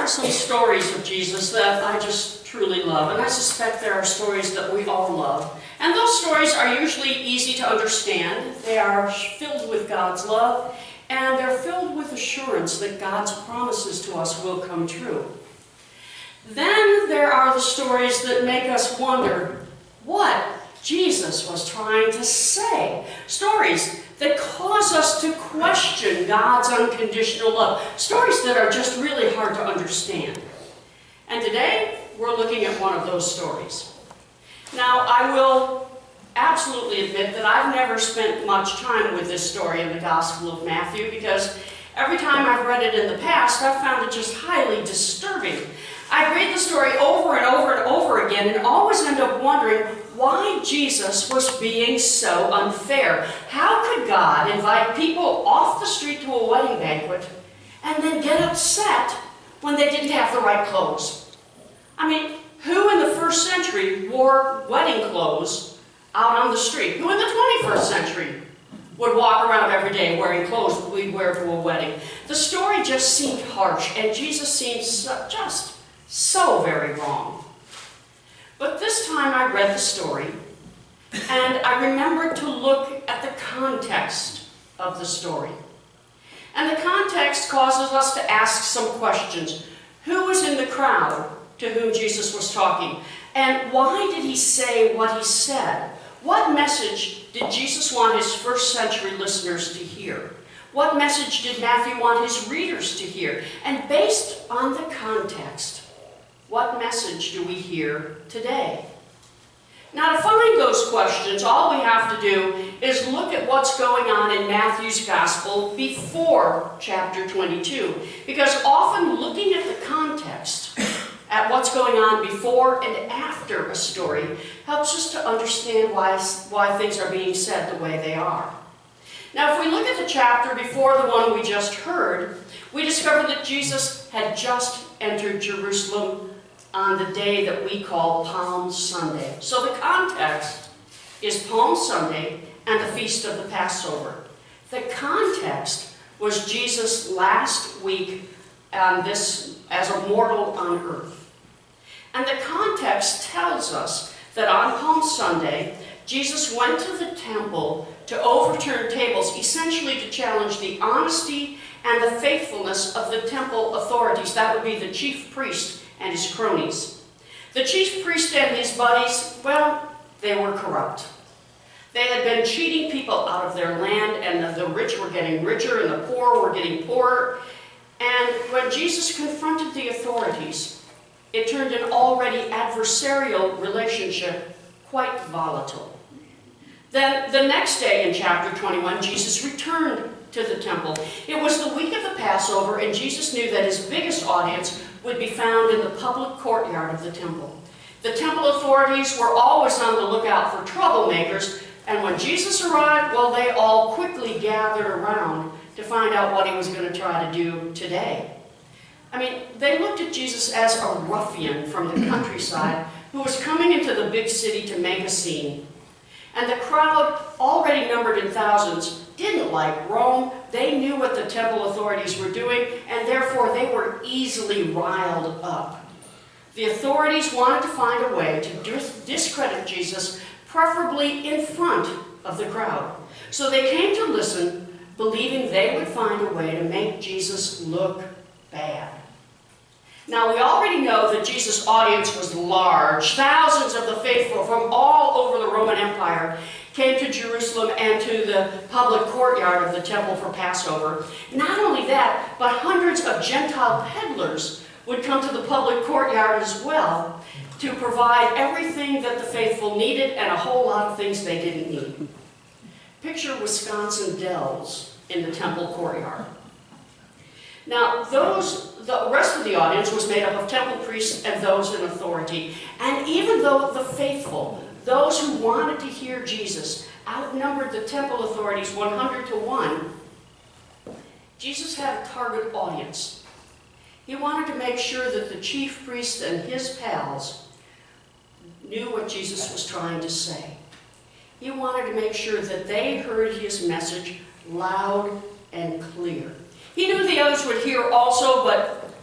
are some stories of Jesus that I just truly love, and I suspect there are stories that we all love. And those stories are usually easy to understand. They are filled with God's love, and they're filled with assurance that God's promises to us will come true. Then there are the stories that make us wonder what Jesus was trying to say. Stories that cause us to question God's unconditional love. Stories that are just really hard to understand. And today, we're looking at one of those stories. Now, I will absolutely admit that I've never spent much time with this story in the Gospel of Matthew, because every time I've read it in the past, I've found it just highly disturbing. I read the story over and over and over again and always end up wondering why Jesus was being so unfair. How could God invite people off the street to a wedding banquet and then get upset when they didn't have the right clothes? I mean, who in the first century wore wedding clothes out on the street? Who in the 21st century would walk around every day wearing clothes that we'd wear to a wedding? The story just seemed harsh, and Jesus seemed just so very wrong. But this time I read the story, and I remembered to look at the context of the story. And the context causes us to ask some questions. Who was in the crowd to whom Jesus was talking? And why did he say what he said? What message did Jesus want his first century listeners to hear? What message did Matthew want his readers to hear? And based on the context, what message do we hear today? Now, to find those questions, all we have to do is look at what's going on in Matthew's Gospel before chapter 22. Because often looking at the context, at what's going on before and after a story, helps us to understand why things are being said the way they are. Now, if we look at the chapter before the one we just heard, we discover that Jesus had just entered Jerusalem on the day that we call Palm Sunday. So the context is Palm Sunday and the Feast of the Passover. The context was Jesus' last week as a mortal on earth. And the context tells us that on Palm Sunday, Jesus went to the temple to overturn tables, essentially to challenge the honesty and the faithfulness of the temple authorities. That would be the chief priest and his cronies. The chief priest and his buddies, well, they were corrupt. They had been cheating people out of their land, and the rich were getting richer and the poor were getting poorer. And when Jesus confronted the authorities, it turned an already adversarial relationship quite volatile. Then the next day in chapter 21, Jesus returned to the temple. It was the week of the Passover, and Jesus knew that his biggest audience would be found in the public courtyard of the temple. The temple authorities were always on the lookout for troublemakers, and when Jesus arrived, well, they all quickly gathered around to find out what he was going to try to do today. I mean, they looked at Jesus as a ruffian from the countryside who was coming into the big city to make a scene. And the crowd, already numbered in thousands, didn't like Rome. They knew what the temple authorities were doing, and therefore they were easily riled up. The authorities wanted to find a way to discredit Jesus, preferably in front of the crowd. So they came to listen, believing they would find a way to make Jesus look bad. Now, we already know that Jesus' audience was large. Thousands of the faithful from all over the Roman Empire came to Jerusalem and to the public courtyard of the temple for Passover. Not only that, but hundreds of Gentile peddlers would come to the public courtyard as well to provide everything that the faithful needed and a whole lot of things they didn't need. Picture Wisconsin Dells in the temple courtyard. Now, the rest of the audience was made up of temple priests and those in authority. And even though the faithful, those who wanted to hear Jesus, outnumbered the temple authorities 100 to 1, Jesus had a target audience. He wanted to make sure that the chief priest and his pals knew what Jesus was trying to say. He wanted to make sure that they heard his message loud and clear. He knew the others would hear also, but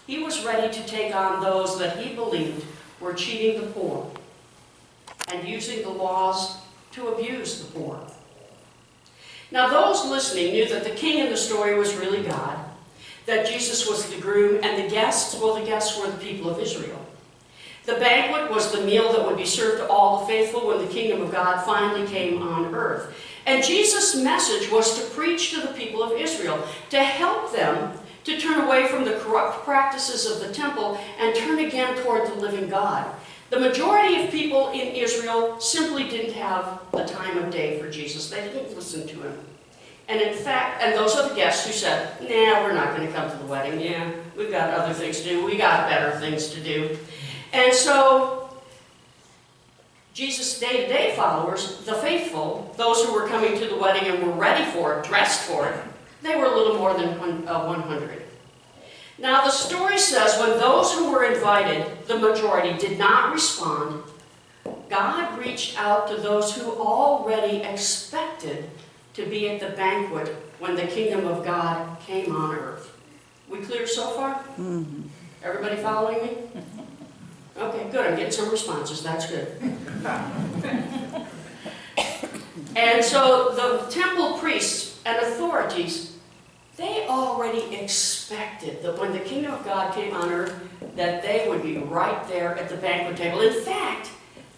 He was ready to take on those that he believed were cheating the poor and using the laws to abuse the poor. Now those listening knew that the king in the story was really God, that Jesus was the groom, and the guests were the people of Israel. The banquet was the meal that would be served to all the faithful when the kingdom of God finally came on earth. And Jesus' message was to preach to the people of Israel, to help them to turn away from the corrupt practices of the temple and turn again toward the living God. The majority of people in Israel simply didn't have the time of day for Jesus. They didn't listen to him. And in fact, and those are the guests who said, nah, we're not going to come to the wedding. Yeah, we've got other things to do. We got better things to do. And so, Jesus' day-to-day followers, the faithful, those who were coming to the wedding and were ready for it, dressed for it, they were a little more than 100. Now the story says when those who were invited, the majority, did not respond, God reached out to those who already expected to be at the banquet when the kingdom of God came on earth. We clear so far? Mm-hmm. Everybody following me? Okay, good. I'm getting some responses. That's good. And so the temple priests and authorities, they already expected that when the kingdom of God came on earth, that they would be right there at the banquet table. In fact,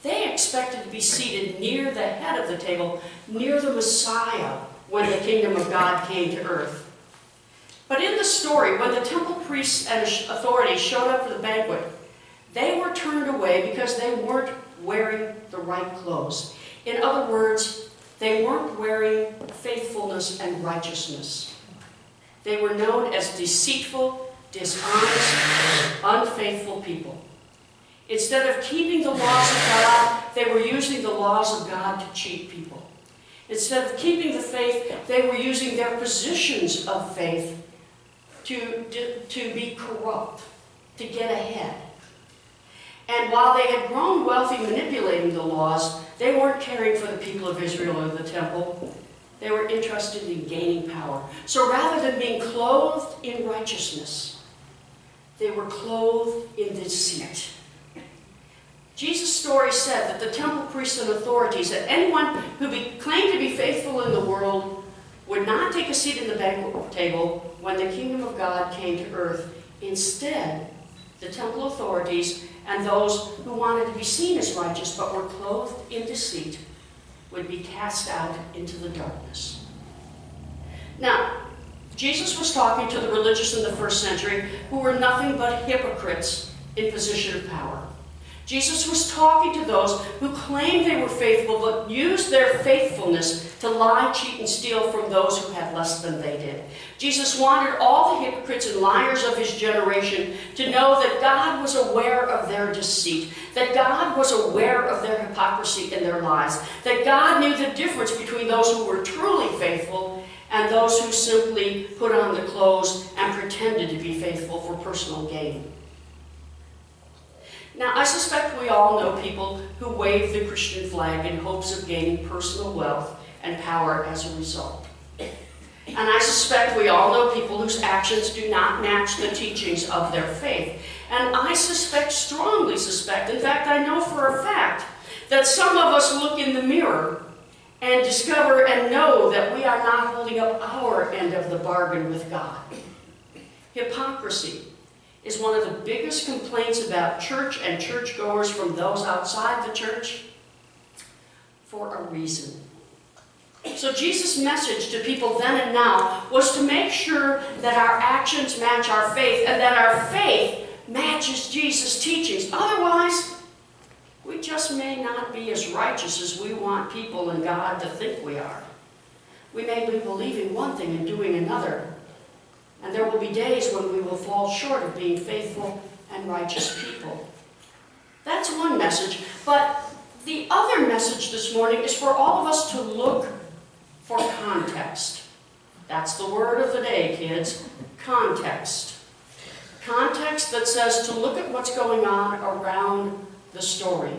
they expected to be seated near the head of the table, near the Messiah, when the kingdom of God came to earth. But in the story, when the temple priests and authorities showed up for the banquet, they were turned away because they weren't wearing the right clothes. In other words, they weren't wearing faithfulness and righteousness. They were known as deceitful, dishonest, unfaithful people. Instead of keeping the laws of God, they were using the laws of God to cheat people. Instead of keeping the faith, they were using their positions of faith to be corrupt, to get ahead. And while they had grown wealthy manipulating the laws, they weren't caring for the people of Israel or the temple. They were interested in gaining power. So rather than being clothed in righteousness, they were clothed in deceit. Jesus' story said that the temple priests and authorities, that anyone who claimed to be faithful in the world, would not take a seat in the banquet table when the kingdom of God came to earth. Instead, the temple authorities and those who wanted to be seen as righteous but were clothed in deceit would be cast out into the darkness. Now, Jesus was talking to the religious in the first century who were nothing but hypocrites in position of power. Jesus was talking to those who claimed they were faithful but used their faithfulness to lie, cheat, and steal from those who had less than they did. Jesus wanted all the hypocrites and liars of his generation to know that God was aware of their deceit, that God was aware of their hypocrisy in their lives, that God knew the difference between those who were truly faithful and those who simply put on the clothes and pretended to be faithful for personal gain. Now, I suspect we all know people who wave the Christian flag in hopes of gaining personal wealth and power as a result. And I suspect we all know people whose actions do not match the teachings of their faith. And I suspect, strongly suspect, in fact, I know for a fact, that some of us look in the mirror and discover and know that we are not holding up our end of the bargain with God. Hypocrisy is one of the biggest complaints about church and churchgoers from those outside the church, for a reason. So Jesus' message to people then and now was to make sure that our actions match our faith and that our faith matches Jesus' teachings. Otherwise, we just may not be as righteous as we want people and God to think we are. We may be believing one thing and doing another. And there will be days when we will fall short of being faithful and righteous people. That's one message. But the other message this morning is for all of us to look for context. That's the word of the day, kids. Context. Context that says to look at what's going on around the story.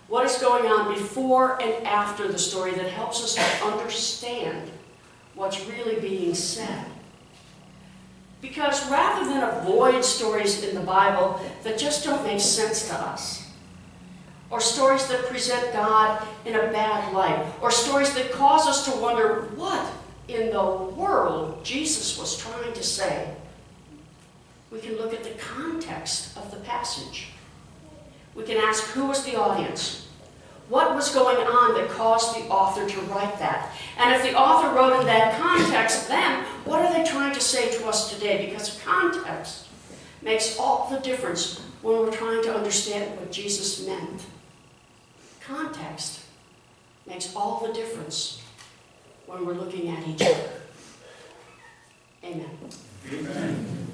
What is going on before and after the story that helps us to understand what's really being said. Because rather than avoid stories in the Bible that just don't make sense to us, or stories that present God in a bad light, or stories that cause us to wonder what in the world Jesus was trying to say, we can look at the context of the passage. We can ask, who was the audience? What was going on that caused the author to write that? And if the author wrote in that context, then what are they trying to say to us today? Because context makes all the difference when we're trying to understand what Jesus meant. Context makes all the difference when we're looking at each other. Amen. Amen.